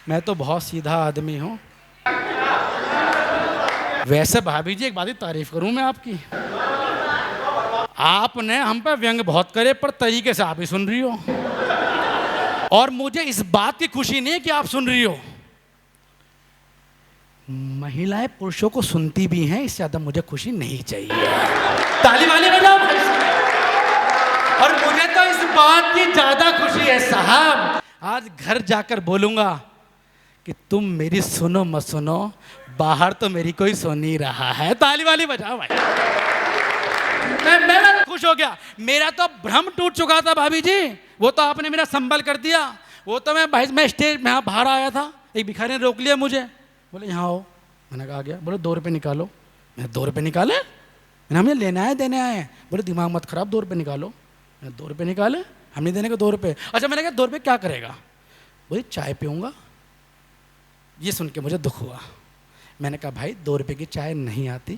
मैं तो बहुत सीधा आदमी हूँ। वैसे भाभी जी एक बात ही तारीफ करूँ मैं आपकी, आपने हम पे व्यंग बहुत करे पर तरीके से आप ही सुन रही हो, और मुझे इस बात की खुशी नहीं कि आप सुन रही हो। महिलाएं पुरुषों को सुनती भी हैं, इससे ज्यादा मुझे खुशी नहीं चाहिए। ताली वाली बजाओ भाई। और मुझे तो इस बात की ज्यादा खुशी है साहब, आज घर जाकर बोलूंगा कि तुम मेरी सुनो मत सुनो, बाहर तो मेरी कोई सुन ही रहा है। ताली वाली बजाओ भाई। मैं खुश हो गया, मेरा तो भ्रम टूट चुका था भाभी जी, वो तो आपने मेरा संबल कर दिया। वो तो मैं स्टेज में बाहर आया था, एक भिखारी ने रोक लिया मुझे, बोले यहाँ आओ। मैंने कहा आ गया। बोले 2 रुपये निकालो। मैंने 2 रुपये निकाले। मैंने हमें लेना है देने आए हैं। बोले दिमाग मत खराब, 2 रुपये निकालो। मैंने 2 रुपये निकाले, हम नहीं देने के 2 रुपये। अच्छा, मैंने कहा 2 रुपये क्या करेगा? बोले चाय पीऊँगा। ये सुन के मुझे दुख हुआ। मैंने कहा भाई 2 रुपये की चाय नहीं आती,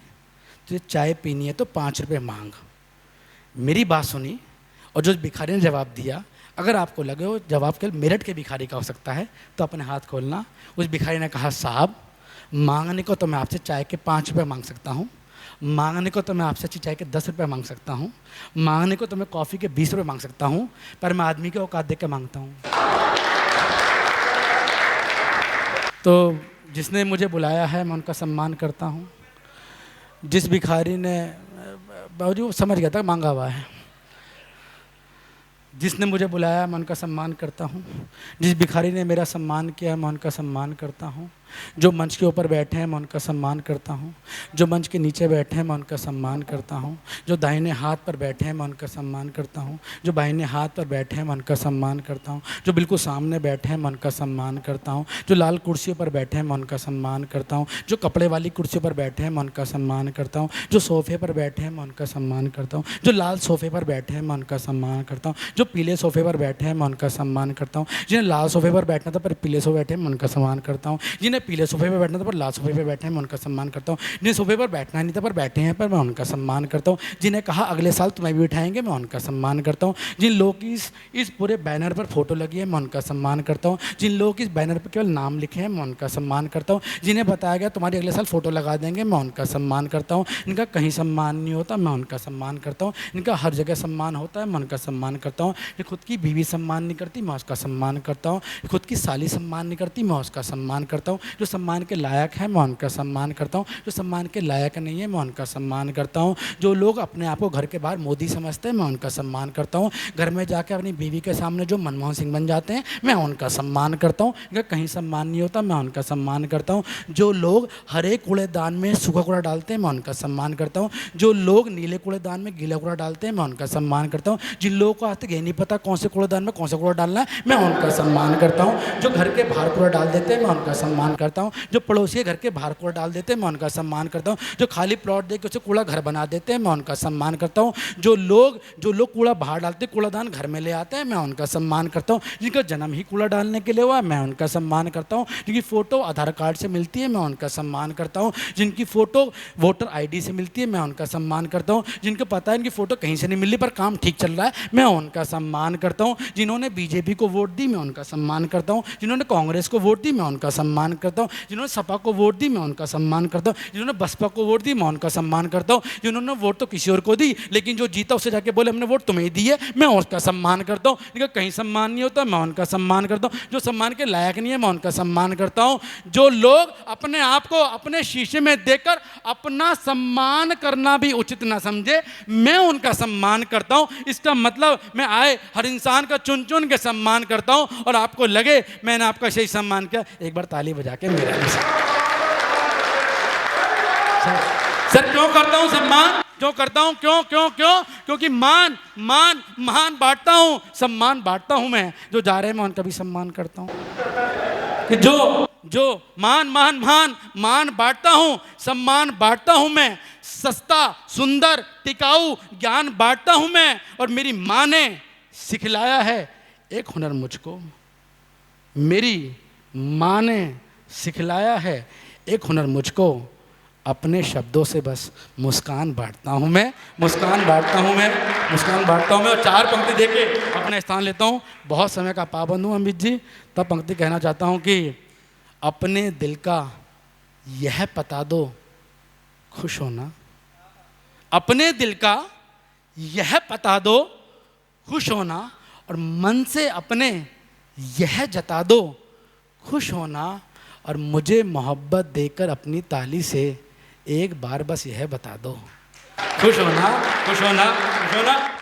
तुझे चाय पीनी है तो 5 रुपये मांग। मेरी बात सुनी और जो भिखारी ने जवाब दिया, अगर आपको लगे हो जवाब केवल मेरठ के भिखारी का हो सकता है तो अपने हाथ खोलना। उस भिखारी ने कहा साहब, मांगने को तो मैं आपसे चाय के 5 रुपये मांग सकता हूँ, मांगने को तो मैं आपसे अच्छी चाय के 10 रुपये मांग सकता हूँ, मांगने को तो मैं कॉफ़ी के 20 रुपये मांग सकता हूँ, पर मैं आदमी के औकात देख के मांगता हूँ। तो जिसने मुझे बुलाया है मैं उनका सम्मान करता हूँ। जिस भिखारी ने, बाबूजी समझ गया था मांगा हुआ है, जिसने मुझे बुलाया मैं उनका सम्मान करता हूँ। जिस भिखारी ने मेरा सम्मान किया मैं उनका सम्मान करता हूँ। जो मंच के ऊपर बैठे हैं मैं उनका सम्मान करता हूँ। जो मंच के नीचे बैठे हैं मैं उनका सम्मान करता हूँ। जो दाहिने हाथ पर बैठे हैं मैं उनका सम्मान करता हूँ। जो बाहिने हाथ पर बैठे हैं मैं उनका सम्मान करता हूँ। जो बिल्कुल सामने बैठे हैं मैं उनका सम्मान करता हूँ। जो लाल कुर्सियों पर बैठे हैं मैं उनका सम्मान करता हूँ। जो कपड़े वाली कुर्सियों पर बैठे हैं मैं उनका सम्मान करता हूँ। जो सोफ़े पर बैठे हैं मैं उनका सम्मान करता हूँ। जो लाल सोफ़े पर बैठे हैं मैं उनका सम्मान करता हूँ। जो पीले सोफ़े पर बैठे हैं मैं उनका सम्मान करता हूँ। जिन्हें लाल सोफ़े पर बैठना था पर पीले सोफ़े बैठे हैं मैं उनका सम्मान करता हूँ। जिन्हें पीले सोफ़े पर बैठना था पर लाल सोफ़े पर बैठे हैं मैं उनका सम्मान करता हूँ। जिन्हें सोफ़े पर बैठना नहीं था पर बैठे हैं पर मैं उनका सम्मान करता हूँ। जिन्हें कहा अगले साल तुम्हें भी बिठाएंगे मैं उनका सम्मान करता हूँ। जिन लोगों की इस पूरे बैनर पर फोटो लगी है मैं उनका सम्मान करता हूँ। जिन लोगों की इस बैनर पर केवल नाम लिखे हैं मैं उनका सम्मान करता हूँ। जिन्हें बताया गया तुम्हारी अगले साल फ़ोटो लगा देंगे मैं उनका सम्मान करता हूँ। इनका कहीं सम्मान नहीं होता मैं उनका सम्मान करता हूँ। इनका हर जगह सम्मान होता है मैं उनका सम्मान करता हूँ। ये खुद की बीवी सम्मान नहीं करती मैं उसका सम्मान करता हूँ। खुद की साली सम्मान नहीं करती मैं उसका सम्मान करता हूँ। जो सम्मान के लायक है मैं उनका सम्मान करता हूँ। जो सम्मान के लायक नहीं है मैं उनका सम्मान करता हूँ। जो लोग अपने आप को घर के बाहर मोदी समझते हैं मैं उनका सम्मान करता हूँ। घर में जाकर अपनी बीवी के सामने जो मनमोहन सिंह बन जाते हैं मैं उनका सम्मान करता हूँ। इनका कहीं सम्मान नहीं होता मैं उनका सम्मान करता हूँ। जो लोग हरे कूड़ेदान में सूखा कूड़ा डालते हैं मैं उनका सम्मान करता हूँ। जो लोग नीले कूड़ेदान में गीला कूड़ा डालते हैं मैं उनका सम्मान करता हूँ। जिन लोगों को आज तक ये नहीं पता कौन से कूड़ेदान में कौन सा कूड़ा डालना है मैं उनका सम्मान करता हूँ। जो घर के बाहर कूड़ा डाल देते हैं मैं उनका सम्मान करता हूँ। जो पड़ोसी घर के बाहर कूड़ा डाल देते हैं मैं उनका सम्मान करता हूँ। जो खाली प्लॉट दे के उसे कूड़ा घर बना देते हैं मैं उनका सम्मान करता हूँ। जो लोग कूड़ा बाहर डालते हैं कूड़ादान घर में ले आते हैं मैं उनका सम्मान करता हूँ। जिनका जन्म ही कूड़ा डालने के लिए हुआ मैं उनका सम्मान करता हूँ। जिनकी फ़ोटो आधार कार्ड से मिलती है मैं उनका सम्मान करता हूँ। जिनकी फ़ोटो वोटर ID से मिलती है मैं उनका सम्मान करता हूँ। जिनको पता है इनकी फ़ोटो कहीं से नहीं मिली पर काम ठीक चल रहा है मैं उनका सम्मान करता हूँ। जिन्होंने BJP को वोट दी मैं उनका सम्मान करता हूँ। जिन्होंने कांग्रेस को वोट दी मैं उनका सम्मान करता हूँ। जिन्होंने सपा को वोट दी मैं उनका सम्मान करता हूँ। जिन्होंने बसपा को वोट दी मैं उनका सम्मान करता हूँ। जिन्होंने वोट तो किसी और को दी लेकिन जो जीता उससे जाके बोले हमने वोट तुम्हें दी है मैं उसका सम्मान करता हूँ। इनका कहीं सम्मान नहीं होता मैं उनका सम्मान करता हूँ। जो सम्मान के लायक नहीं है मैं उनका सम्मान करता हूँ। जो लोग अपने आप को अपने शीशे में देखकर अपना सम्मान करना भी उचित ना समझे मैं उनका सम्मान करता हूँ। इसका मतलब मैं आए हर इंसान का चुन चुन के सम्मान करता हूँ और आपको लगे मैंने आपका सही सम्मान किया, एक बार ताली बजा के मेरा भी सर क्यों करता हूँ सम्मान, क्यों करता हूँ, क्यों क्यों क्यों क्योंकि महान बांटता हूँ, सम्मान बांटता हूँ। मैं जो जा रहे हैं मैं उनका भी सम्मान करता हूँ कि जो मान बांटता हूँ, सम्मान बांटता हूँ मैं। सस्ता सुंदर टिकाऊ ज्ञान बांटता हूँ मैं। और मेरी माँ ने सिखलाया है एक हुनर मुझको, मेरी माँ ने सिखलाया है एक हुनर मुझको, अपने शब्दों से बस मुस्कान बांटता हूँ मैं, मुस्कान बांटता हूँ मैं, मुस्कान बांटता हूँ मैं। और 4 पंक्ति देके अपना स्थान लेता हूँ। बहुत समय का पाबंद हूँ अमित जी, तब पंक्ति कहना चाहता हूँ कि अपने दिल का यह बता दो खुश होना, अपने दिल का यह बता दो खुश होना, और मन से अपने यह जता दो खुश होना, और मुझे मोहब्बत देकर अपनी ताली से एक बार बस यह बता दो खुश होना, खुश होना, खुश होना।